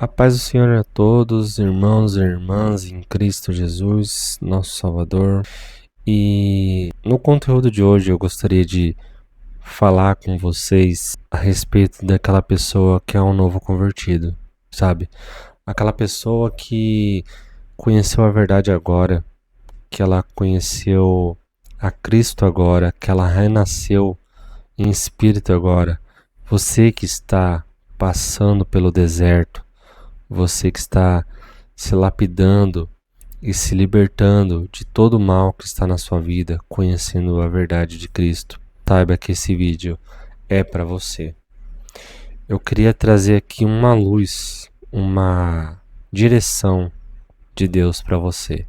A paz do Senhor a todos, irmãos e irmãs em Cristo Jesus, nosso Salvador. E no conteúdo de hoje eu gostaria de falar com vocês a respeito daquela pessoa que é um novo convertido, sabe? Aquela pessoa que conheceu a verdade agora, que ela conheceu a Cristo agora, que ela renasceu em espírito agora. Você que está passando pelo deserto, você que está se lapidando e se libertando de todo o mal que está na sua vida, conhecendo a verdade de Cristo, saiba que esse vídeo é para você. Eu queria trazer aqui uma luz, uma direção de Deus para você.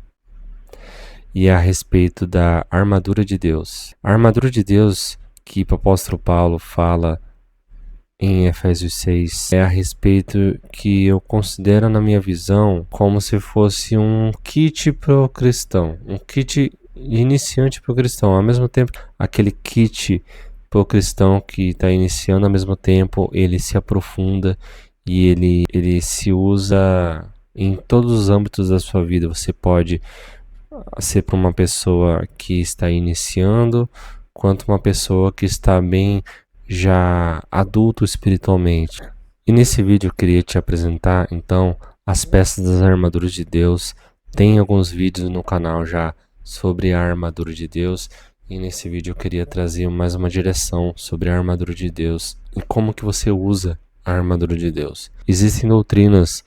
E é a respeito da armadura de Deus. A armadura de Deus que o apóstolo Paulo fala em Efésios 6 é a respeito que eu considero na minha visão como se fosse um kit para o cristão, um kit iniciante para o cristão, ao mesmo tempo aquele kit para o cristão que está iniciando, ao mesmo tempo ele se aprofunda e ele se usa em todos os âmbitos da sua vida. Você pode ser para uma pessoa que está iniciando, quanto uma pessoa que está bem já adulto espiritualmente. E nesse vídeo eu queria te apresentar então as peças das armaduras de Deus. Tem alguns vídeos no canal já sobre a armadura de Deus, e nesse vídeo eu queria trazer mais uma direção sobre a armadura de Deus e como que você usa a armadura de Deus. Existem doutrinas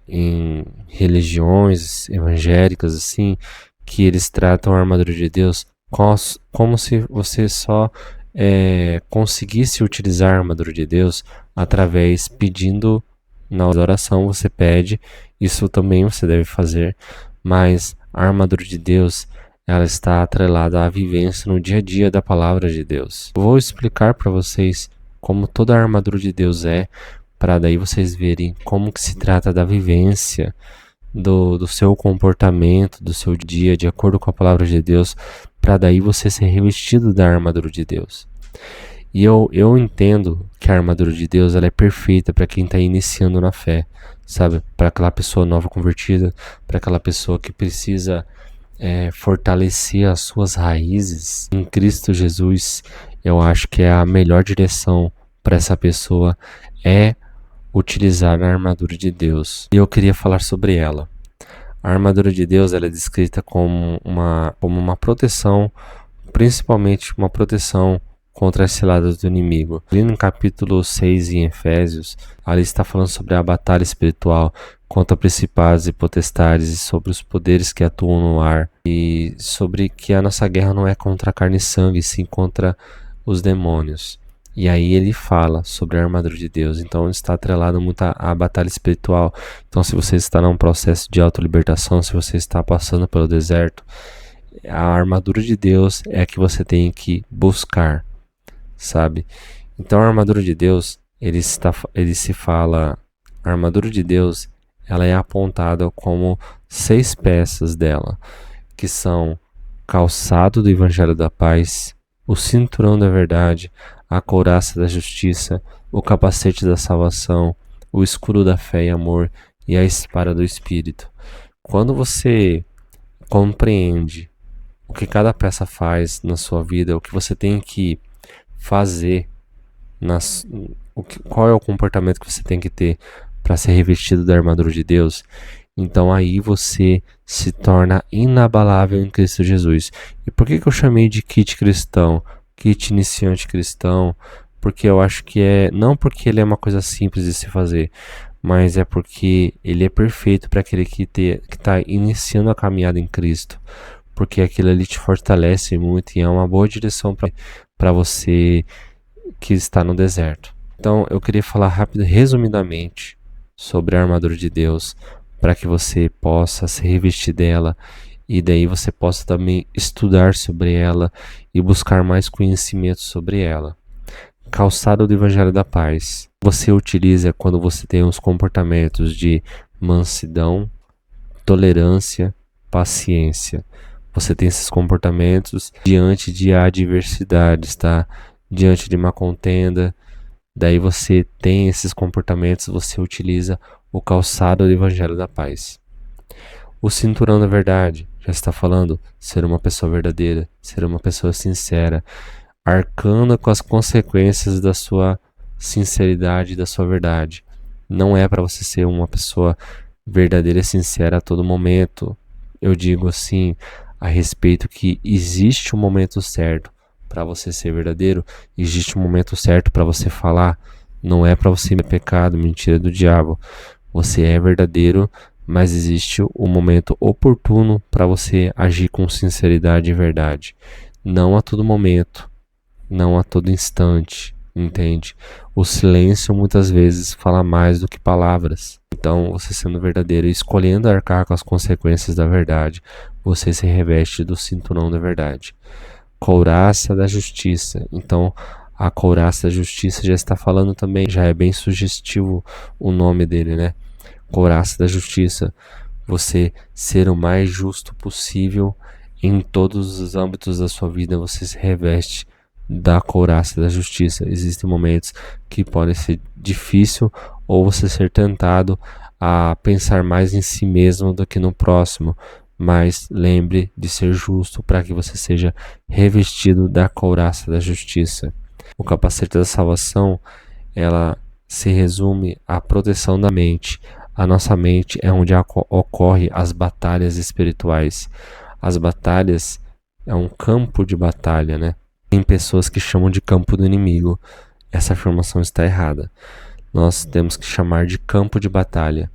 em religiões evangélicas assim, que eles tratam a armadura de Deus como se você só conseguisse utilizar a armadura de Deus através pedindo na oração. Você pede, isso também você deve fazer, mas a armadura de Deus ela está atrelada à vivência no dia a dia da palavra de Deus. Eu vou explicar para vocês como toda a armadura de Deus para daí vocês verem como que se trata da vivência do seu comportamento, do seu dia, de acordo com a palavra de Deus, para daí você ser revestido da armadura de Deus. E eu entendo que a armadura de Deus ela é perfeita para quem está iniciando na fé, sabe? Para aquela pessoa nova convertida, para aquela pessoa que precisa fortalecer as suas raízes em Cristo Jesus. Eu acho que é a melhor direção para essa pessoa utilizar a armadura de Deus. E eu queria falar sobre ela. A armadura de Deus ela é descrita como uma proteção, principalmente uma proteção contra as ciladas do inimigo. Ali no capítulo 6 em Efésios, ali está falando sobre a batalha espiritual contra principados e potestades e sobre os poderes que atuam no ar, e sobre que a nossa guerra não é contra carne e sangue, sim contra os demônios. E aí ele fala sobre a armadura de Deus. Então está atrelado muito à batalha espiritual. Então se você está num processo de autolibertação, se você está passando pelo deserto, a armadura de Deus é a que você tem que buscar, sabe? Então a armadura de Deus, a armadura de Deus, ela é apontada como 6 peças dela, que são calçado do Evangelho da Paz, o cinturão da verdade, a couraça da justiça, o capacete da salvação, o escudo da fé e amor e a espada do Espírito. Quando você compreende o que cada peça faz na sua vida, o que você tem que fazer, qual é o comportamento que você tem que ter para ser revestido da armadura de Deus, então aí você se torna inabalável em Cristo Jesus. E por que eu chamei de kit cristão? Kit iniciante cristão, porque eu acho que não porque ele é uma coisa simples de se fazer, mas é porque ele é perfeito para aquele que está iniciando a caminhada em Cristo, porque aquilo ali te fortalece muito e é uma boa direção para você que está no deserto. Então eu queria falar resumidamente sobre a armadura de Deus, para que você possa se revestir dela e daí você possa também estudar sobre ela e buscar mais conhecimento sobre ela. Calçado do Evangelho da Paz. Você utiliza quando você tem os comportamentos de mansidão, tolerância, paciência. Você tem esses comportamentos diante de adversidades, tá? Diante de uma contenda, Daí você tem esses comportamentos, você utiliza o calçado do Evangelho da Paz. O cinturão da verdade, já está falando ser uma pessoa verdadeira, ser uma pessoa sincera, arcando com as consequências da sua sinceridade e da sua verdade. Não é para você ser uma pessoa verdadeira e sincera a todo momento. Eu digo assim, a respeito que existe um momento certo para você ser verdadeiro, existe um momento certo para você falar. Não é para você pecado, mentira do diabo. Você é verdadeiro, mas existe o momento oportuno para você agir com sinceridade e verdade. Não a todo momento, não a todo instante, entende? O silêncio muitas vezes fala mais do que palavras. Então, você sendo verdadeiro e escolhendo arcar com as consequências da verdade, você se reveste do cinturão da verdade. Couraça da justiça. Então, a couraça da justiça já está falando também, já é bem sugestivo o nome dele, né? Couraça da justiça, você ser o mais justo possível em todos os âmbitos da sua vida, você se reveste da couraça da justiça. Existem momentos que podem ser difícil ou você ser tentado a pensar mais em si mesmo do que no próximo, mas lembre de ser justo para que você seja revestido da couraça da justiça. O capacete da salvação, ela se resume à proteção da mente. A nossa mente é onde ocorrem as batalhas espirituais. As batalhas é um campo de batalha, né? Tem pessoas que chamam de campo do inimigo. Essa afirmação está errada. Nós temos que chamar de campo de batalha.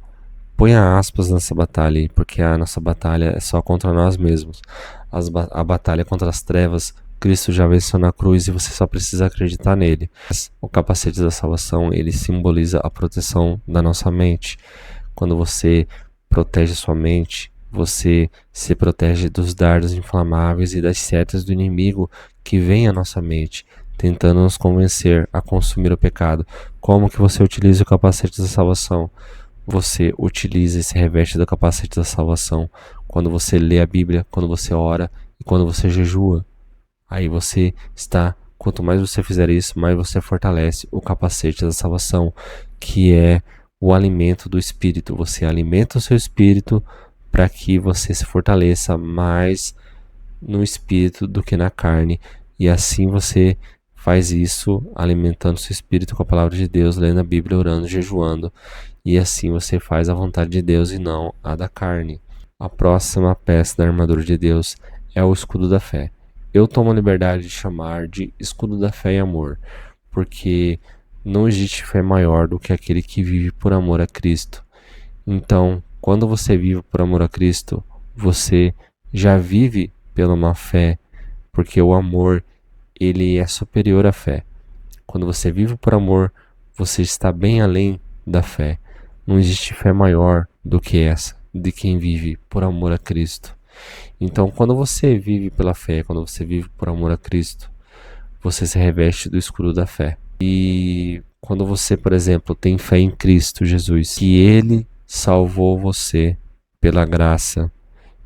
Ponha aspas nessa batalha aí, porque a nossa batalha é só contra nós mesmos. A batalha contra as trevas, Cristo já venceu na cruz e você só precisa acreditar nele. O capacete da salvação, ele simboliza a proteção da nossa mente. Quando você protege sua mente, você se protege dos dardos inflamáveis e das setas do inimigo que vem à nossa mente, tentando nos convencer a consumir o pecado. Como que você utiliza o capacete da salvação? Você utiliza e se reveste do capacete da salvação quando você lê a Bíblia, quando você ora e quando você jejua. Aí você está, quanto mais você fizer isso, mais você fortalece o capacete da salvação, que é o alimento do Espírito. Você alimenta o seu Espírito para que você se fortaleça mais no Espírito do que na carne. E assim você faz isso alimentando seu Espírito com a palavra de Deus, lendo a Bíblia, orando, jejuando. E assim você faz a vontade de Deus e não a da carne. A próxima peça da armadura de Deus é o escudo da fé. Eu tomo a liberdade de chamar de escudo da fé e amor, porque não existe fé maior do que aquele que vive por amor a Cristo. Então, quando você vive por amor a Cristo, você já vive pela uma fé, porque o amor, ele é superior à fé. Quando você vive por amor, você está bem além da fé. Não existe fé maior do que essa, de quem vive por amor a Cristo. Então, quando você vive pela fé, quando você vive por amor a Cristo, você se reveste do escudo da fé. E quando você, por exemplo, tem fé em Cristo Jesus, que Ele salvou você pela graça,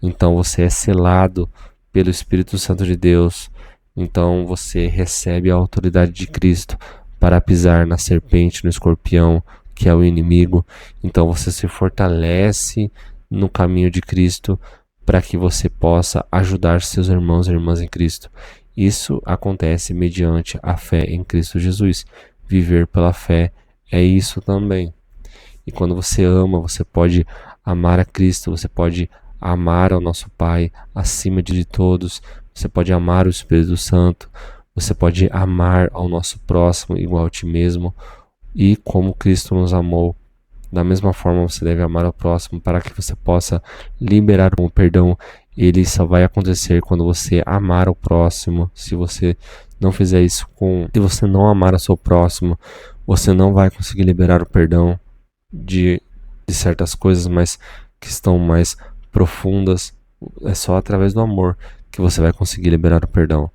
então você é selado pelo Espírito Santo de Deus, então você recebe a autoridade de Cristo para pisar na serpente, no escorpião, que é o inimigo. Então você se fortalece no caminho de Cristo para que você possa ajudar seus irmãos e irmãs em Cristo. Isso acontece mediante a fé em Cristo Jesus. Viver pela fé é isso também. E quando você ama, você pode amar a Cristo, você pode amar ao nosso Pai acima de todos, você pode amar o Espírito Santo, você pode amar ao nosso próximo igual a ti mesmo. E como Cristo nos amou, da mesma forma você deve amar ao próximo para que você possa liberar o perdão. Ele só vai acontecer quando você amar o próximo. Se você não fizer isso se você não amar o seu próximo, você não vai conseguir liberar o perdão de certas coisas, mas que estão mais profundas. É só através do amor que você vai conseguir liberar o perdão.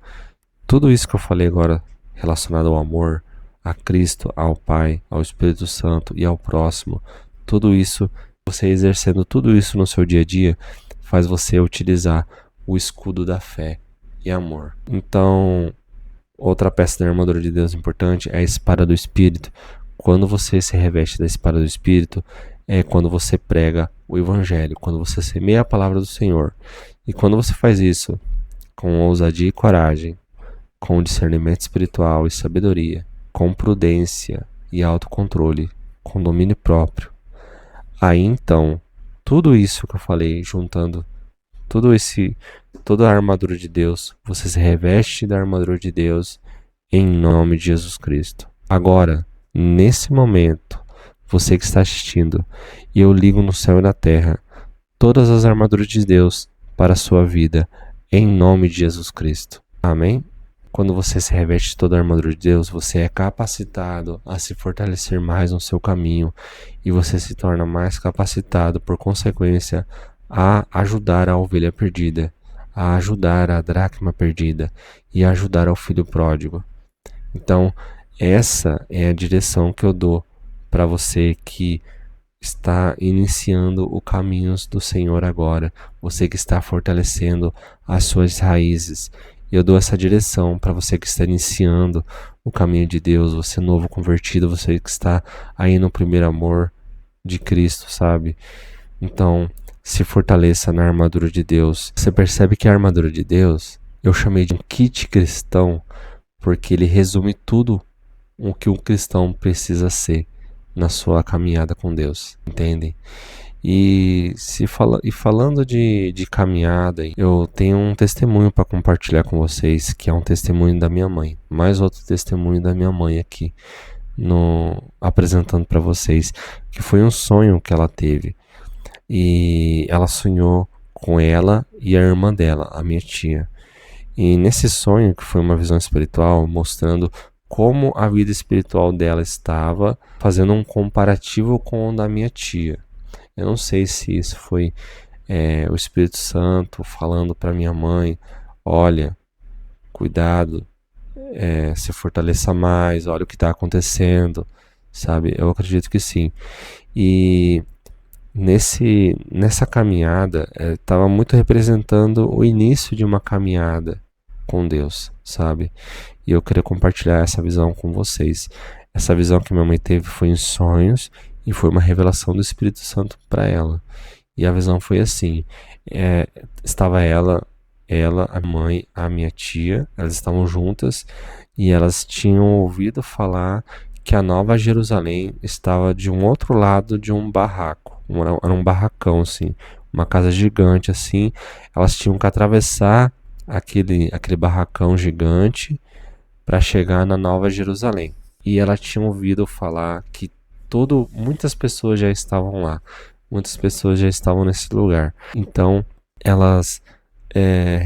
Tudo isso que eu falei agora relacionado ao amor, a Cristo, ao Pai, ao Espírito Santo e ao próximo, tudo isso, você exercendo tudo isso no seu dia a dia, faz você utilizar o escudo da fé e amor. Então, Outra peça da armadura de Deus importante é a espada do Espírito. Quando você se reveste da espada do Espírito, é quando você prega o Evangelho, quando você semeia a palavra do Senhor. E quando você faz isso com ousadia e coragem, com discernimento espiritual e sabedoria, com prudência e autocontrole, com domínio próprio, aí então, tudo isso que eu falei, juntando toda a armadura de Deus, você se reveste da armadura de Deus em nome de Jesus Cristo. Agora, nesse momento, você que está assistindo, e eu ligo no céu e na terra todas as armaduras de Deus para a sua vida, em nome de Jesus Cristo. Amém? Quando você se reveste de toda a armadura de Deus, você é capacitado a se fortalecer mais no seu caminho e você se torna mais capacitado, por consequência, a ajudar a ovelha perdida, a ajudar a dracma perdida e a ajudar ao filho pródigo. Então, essa é a direção que eu dou para você que está iniciando o caminho do Senhor agora, você que está fortalecendo as suas raízes. Eu dou essa direção para você que está iniciando o caminho de Deus, você novo convertido, você que está aí no primeiro amor de Cristo, sabe? Então, se fortaleça na armadura de Deus. Você percebe que a armadura de Deus, eu chamei de um kit cristão, porque ele resume tudo o que um cristão precisa ser na sua caminhada com Deus, entendem? E falando de caminhada, eu tenho um testemunho para compartilhar com vocês, que é um testemunho da minha mãe. Mais outro testemunho da minha mãe aqui, apresentando para vocês, que foi um sonho que ela teve. E ela sonhou com ela e a irmã dela, a minha tia. E nesse sonho, que foi uma visão espiritual, mostrando como a vida espiritual dela estava, fazendo um comparativo com o da minha tia. Eu não sei se isso foi o Espírito Santo falando para minha mãe: olha, cuidado, se fortaleça mais, olha o que está acontecendo, sabe? Eu acredito que sim. E nessa caminhada, estava muito representando o início de uma caminhada com Deus, sabe? E eu queria compartilhar essa visão com vocês. Essa visão que minha mãe teve foi em sonhos e foi uma revelação do Espírito Santo para ela. E a visão foi assim: estava ela, a mãe, a minha tia, elas estavam juntas e elas tinham ouvido falar que a Nova Jerusalém estava de um outro lado de um barraco. Era um barracão, assim, uma casa gigante, assim. Elas tinham que atravessar aquele barracão gigante para chegar na Nova Jerusalém. E ela tinha ouvido falar que muitas pessoas já estavam lá, muitas pessoas já estavam nesse lugar. Então elas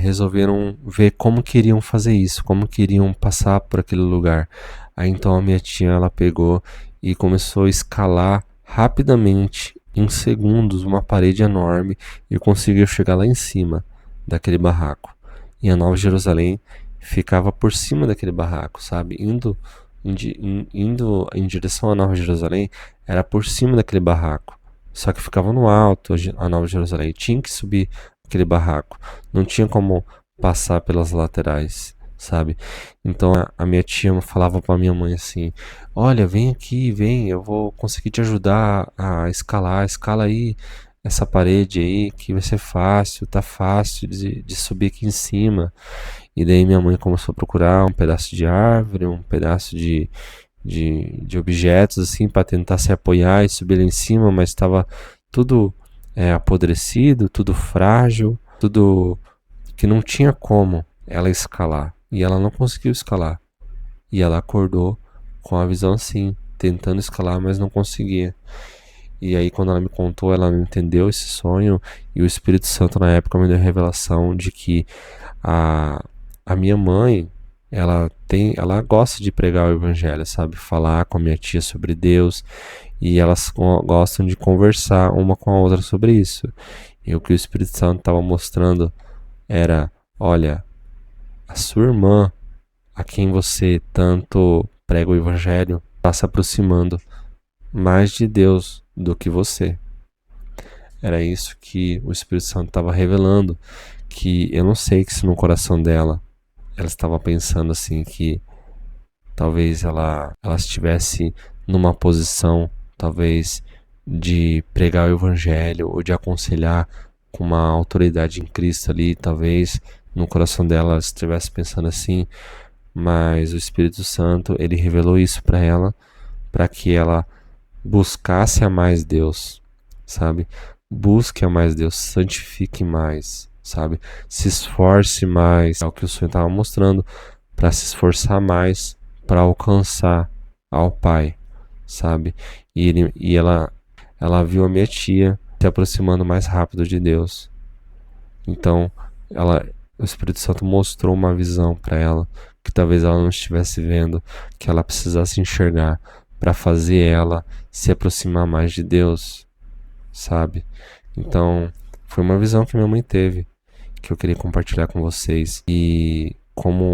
resolveram ver como queriam fazer isso, como queriam passar por aquele lugar. Aí então a minha tia, ela pegou e começou a escalar rapidamente, em segundos, uma parede enorme e conseguiu chegar lá em cima daquele barraco. E a Nova Jerusalém ficava por cima daquele barraco, sabe? Indo em direção à Nova Jerusalém, era por cima daquele barraco. Só que ficava no alto a Nova Jerusalém. Tinha que subir aquele barraco. Não tinha como passar pelas laterais, sabe? Então a minha tia falava para minha mãe assim: olha, vem aqui, vem, eu vou conseguir te ajudar a escalar, escala aí essa parede aí, que vai ser fácil, tá fácil de subir aqui em cima. E daí minha mãe começou a procurar um pedaço de árvore, um pedaço de objetos assim para tentar se apoiar e subir lá em cima, mas estava tudo apodrecido, tudo frágil, tudo que não tinha como ela escalar. E ela não conseguiu escalar. E ela acordou com a visão assim, tentando escalar, mas não conseguia. E aí quando ela me contou, ela não entendeu esse sonho, e o Espírito Santo na época me deu a revelação de que a minha mãe, ela gosta de pregar o evangelho, sabe? Falar com a minha tia sobre Deus, e elas gostam de conversar uma com a outra sobre isso. E o que o Espírito Santo estava mostrando era: olha, a sua irmã, a quem você tanto prega o evangelho, está se aproximando mais de Deus do que você. Era isso que o Espírito Santo estava revelando, que eu não sei que se no coração dela ela estava pensando assim que talvez ela estivesse numa posição, talvez, de pregar o evangelho ou de aconselhar com uma autoridade em Cristo ali, talvez no coração dela ela estivesse pensando assim, mas o Espírito Santo, ele revelou isso para ela, para que ela buscasse a mais Deus, sabe? Busque a mais Deus, santifique mais, sabe? Se esforce mais. É o que o Senhor estava mostrando, para se esforçar mais para alcançar ao Pai, sabe? Ela viu a minha tia se aproximando mais rápido de Deus. Então, o Espírito Santo mostrou uma visão para ela que talvez ela não estivesse vendo, que ela precisasse enxergar para fazer ela se aproximar mais de Deus, sabe? Então, foi uma visão que minha mãe teve, que eu queria compartilhar com vocês. E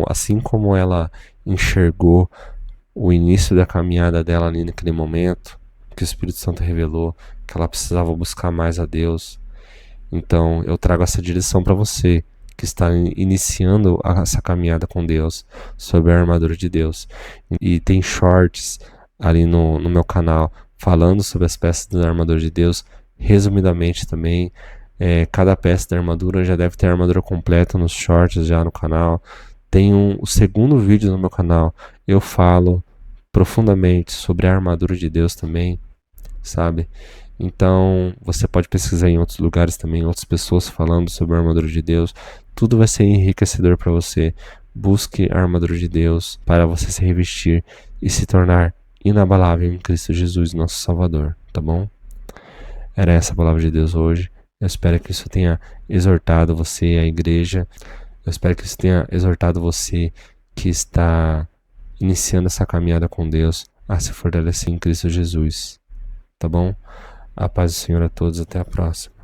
assim como ela enxergou o início da caminhada dela ali naquele momento, que o Espírito Santo revelou que ela precisava buscar mais a Deus. Então, eu trago essa direção para você que está iniciando essa caminhada com Deus, sob a armadura de Deus. E tem shorts ali no meu canal falando sobre as peças da armadura de Deus, resumidamente também. Cada peça da armadura já deve ter a armadura completa nos shorts já no canal. Tem o segundo vídeo no meu canal, eu falo profundamente sobre a armadura de Deus também, sabe? Então, você pode pesquisar em outros lugares também, outras pessoas falando sobre a armadura de Deus. Tudo vai ser enriquecedor para você. Busque a armadura de Deus para você se revestir e se tornar inabalável em Cristo Jesus, nosso Salvador, tá bom? Era essa a palavra de Deus hoje. Eu espero que isso tenha exortado você, a igreja. Eu espero que isso tenha exortado você que está iniciando essa caminhada com Deus a se fortalecer em Cristo Jesus, tá bom? A paz do Senhor a todos, até a próxima.